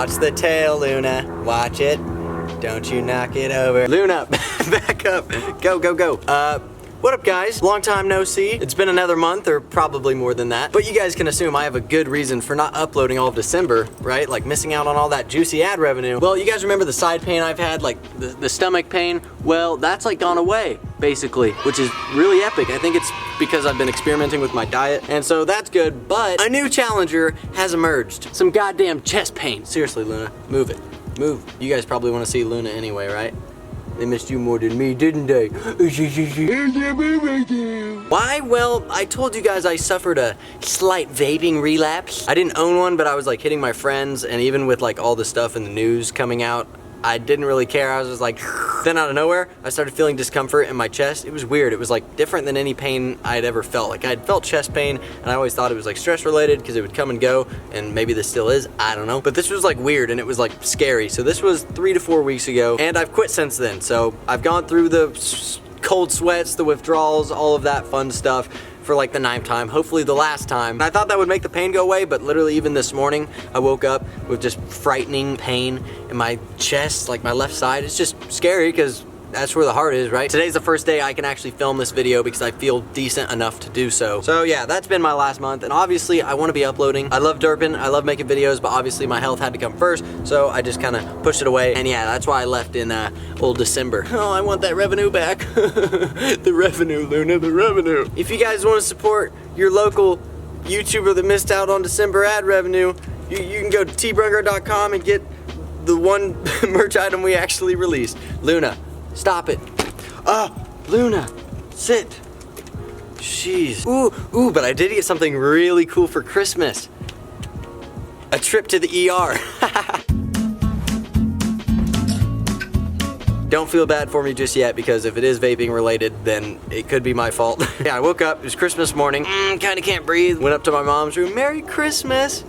Watch the tail, Luna. Watch it. Don't you knock it over. Luna, back up. Go, go, go. What up, guys? Long time no see. It's been another month, or probably more than that. But you guys can assume I have a good reason for not uploading all of December, right? Like missing out on all that juicy ad revenue. Well, you guys remember the side pain I've had, like the stomach pain? Well, that's like gone away, basically, which is really epic. I think it's because I've been experimenting with my diet, and so that's good. But a new challenger has emerged. Some goddamn chest pain. Seriously, Luna, move it. Move. You guys probably want to see Luna anyway, right? They missed you more than me, didn't they? Why? Well, I told you guys I suffered a slight vaping relapse. I didn't own one, but I was like hitting my friends, and even with like all the stuff in the news coming out, I didn't really care. I was just like, then out of nowhere, I started feeling discomfort in my chest. It was weird. It was like different than any pain I had ever felt. Like I had felt chest pain, and I always thought it was like stress related because it would come and go, and maybe this still is, I don't know. But this was like weird, and it was like scary. So this was 3 to 4 weeks ago, and I've quit since then. So I've gone through the cold sweats, the withdrawals, all of that fun stuff for like the 9th time, hopefully the last time. I thought that would make the pain go away, but literally even this morning, I woke up with just frightening pain in my chest, like my left side. It's just scary because that's where the heart is, right? Today's the first day I can actually film this video because I feel decent enough to do so. So yeah, that's been my last month, and obviously I want to be uploading. I love derping, I love making videos, but obviously my health had to come first, so I just kind of pushed it away. And yeah, that's why I left in old December. Oh, I want that revenue back. The revenue, Luna, the revenue. If you guys want to support your local YouTuber that missed out on December ad revenue, you can go to tbraungardt.com and get the one merch item we actually released. Luna, stop it. Luna, sit. Jeez. Ooh, but I did get something really cool for Christmas. A trip to the ER. Don't feel bad for me just yet, because if it is vaping related, then it could be my fault. Yeah, I woke up, it was Christmas morning, kinda can't breathe. Went up to my mom's room, Merry Christmas.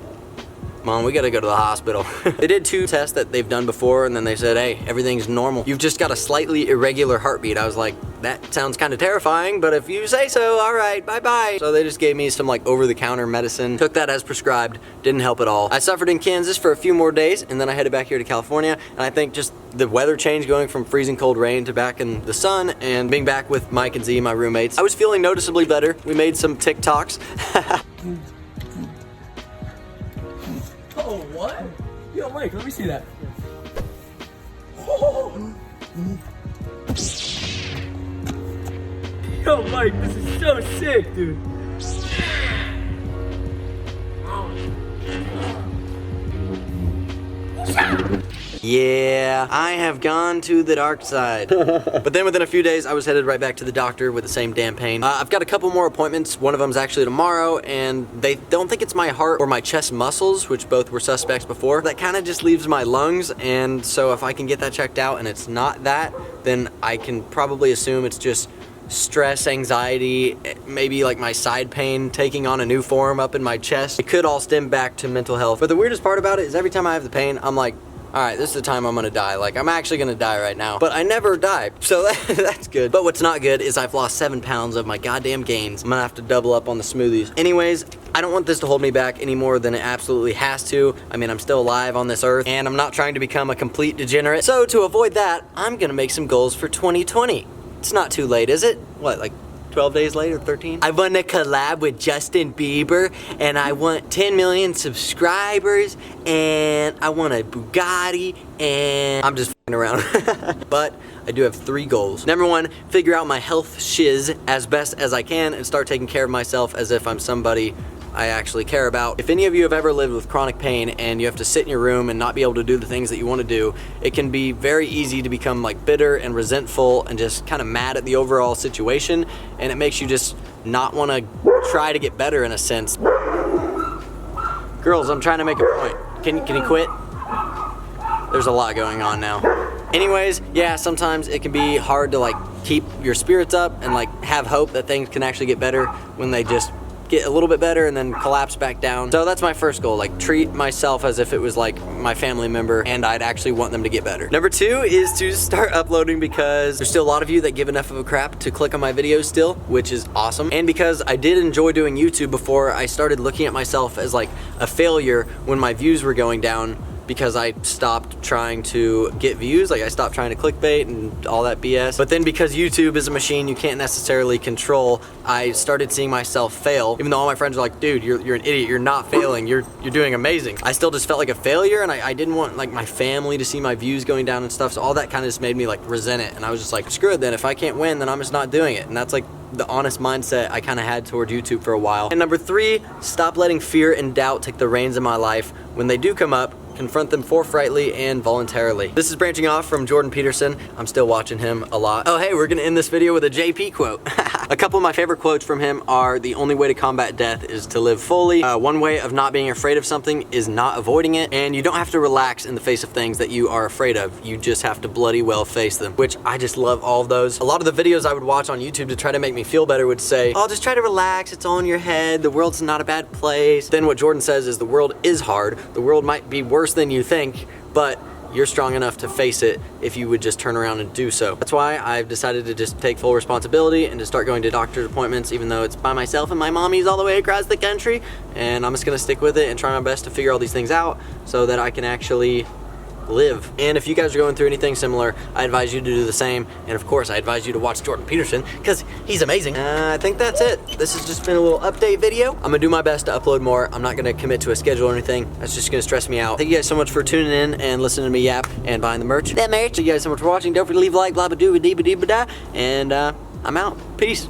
Mom, we gotta go to the hospital. They did 2 tests that they've done before, and then they said, hey, everything's normal. You've just got a slightly irregular heartbeat. I was like, that sounds kind of terrifying, but if you say so, all right, bye-bye. So they just gave me some like over-the-counter medicine. Took that as prescribed, didn't help at all. I suffered in Kansas for a few more days, and then I headed back here to California, and I think just the weather change, going from freezing cold rain to back in the sun, and being back with Mike and Z, my roommates, I was feeling noticeably better. We made some TikToks. Oh, what? Yo, Mike, let me see that. Oh. Yo, Mike, this is so sick, dude. Yeah, I have gone to the dark side. But then within a few days, I was headed right back to the doctor with the same damn pain. I've got a couple more appointments. One of them's actually tomorrow, and they don't think it's my heart or my chest muscles, which both were suspects before. That kind of just leaves my lungs, and so if I can get that checked out and it's not that, then I can probably assume it's just stress, anxiety, maybe like my side pain taking on a new form up in my chest. It could all stem back to mental health. But the weirdest part about it is every time I have the pain, I'm like, all right, this is the time I'm gonna die. Like, I'm actually gonna die right now. But I never die, so that's good. But what's not good is I've lost 7 pounds of my goddamn gains. I'm gonna have to double up on the smoothies. Anyways, I don't want this to hold me back any more than it absolutely has to. I mean, I'm still alive on this earth, and I'm not trying to become a complete degenerate. So to avoid that, I'm gonna make some goals for 2020. It's not too late, is it? What, like 12 days later, 13? I want to collab with Justin Bieber, and I want 10 million subscribers, and I want a Bugatti, and I'm just f***ing around. But I do have 3 goals. Number 1, figure out my health shiz as best as I can and start taking care of myself as if I'm somebody I actually care about. If any of you have ever lived with chronic pain and you have to sit in your room and not be able to do the things that you want to do, it can be very easy to become like bitter and resentful and just kind of mad at the overall situation, and it makes you just not want to try to get better in a sense. Girls, I'm trying to make a point. Can you quit? There's a lot going on now. Anyways, yeah, sometimes it can be hard to like keep your spirits up and like have hope that things can actually get better when they just get a little bit better and then collapse back down. So that's my first goal, like treat myself as if it was like my family member and I'd actually want them to get better. Number 2 is to start uploading, because there's still a lot of you that give enough of a crap to click on my videos still, which is awesome. And because I did enjoy doing YouTube before I started looking at myself as like a failure when my views were going down, because I stopped trying to get views. Like I stopped trying to clickbait and all that BS. But then because YouTube is a machine you can't necessarily control, I started seeing myself fail. Even though all my friends are like, dude, you're an idiot, you're not failing, you're doing amazing. I still just felt like a failure, and I didn't want like my family to see my views going down and stuff. So all that kind of just made me like resent it. And I was just like, screw it then. If I can't win, then I'm just not doing it. And that's like the honest mindset I kind of had toward YouTube for a while. And number 3, stop letting fear and doubt take the reins in my life. When they do come up, confront them forthrightly and voluntarily. This is branching off from Jordan Peterson. I'm still watching him a lot. Oh hey, we're gonna end this video with a JP quote. A couple of my favorite quotes from him are, the only way to combat death is to live fully. One way of not being afraid of something is not avoiding it. And you don't have to relax in the face of things that you are afraid of. You just have to bloody well face them, which I just love all of those. A lot of the videos I would watch on YouTube to try to make me feel better would say, oh, just try to relax, it's all in your head, the world's not a bad place. Then what Jordan says is the world is hard, the world might be worse than you think, but you're strong enough to face it if you would just turn around and do so. That's why I've decided to just take full responsibility and to start going to doctor's appointments, even though it's by myself and my mommy's all the way across the country. And I'm just gonna stick with it and try my best to figure all these things out so that I can actually live. And if you guys are going through anything similar, I advise you to do the same. And of course, I advise you to watch Jordan Peterson because he's amazing. I think that's it. This has just been a little update video. I'm gonna do my best to upload more. I'm not gonna commit to a schedule or anything. That's just gonna stress me out. Thank you guys so much for tuning in and listening to me yap and buying the merch. That merch. Thank you guys so much for watching. Don't forget to leave a like, blah, blah, doo, dee, ba, dee, ba, da. And I'm out. Peace.